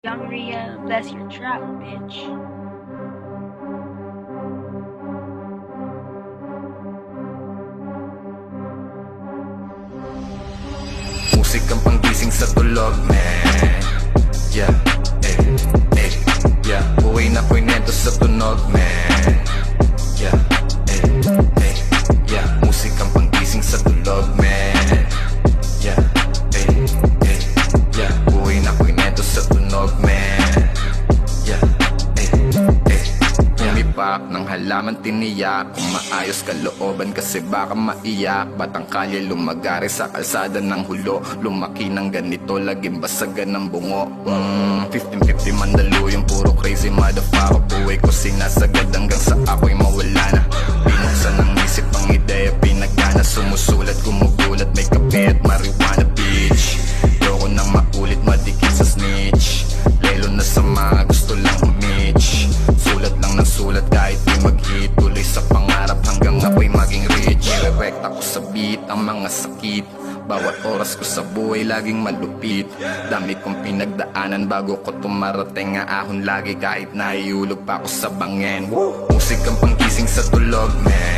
Young Ria, bless your trap, bitch. Musik ang panggising sa tulog, man. Yeah, yeah. Buhay na kwento sa tunog, man. Yeah, yeah. Musik ang panggising sa tulog, man. Yeah, yeah. Buhay na kwento sa tunog, man. Yeah, Pumipak ng halaman tiniyak. Kung maayos kalooban kasi baka maiyak. Batang kalye lumagari sa kalsada ng hulo. Lumaki ng ganito, laging basagan ng bungo. 15-50 mandaluyong, puro crazy motherfucker. Buhay ko sinasagad hanggang sa ako'y mawala na. Binuksan ng isip ang ideya, pinagana. Sumusulat, gumugulat, may kape at marijuana, bitch. Ayoko nang maulit, madikit sa snitch. Lelo na sa mga gusto lang humich. Sulat lang ng sulat kahit di mag-hit. Tuloy sa pangarap hanggang ako'y maging rich. Direct ako sa beat ang mga sakit. Bawat oras ko sa buhay laging malupit. Dami kong pinagdaanan bago ko tumarating. Nga ahon lagi kahit naiulog pa ako sa bangin. Musik ang panggising sa tulog, man.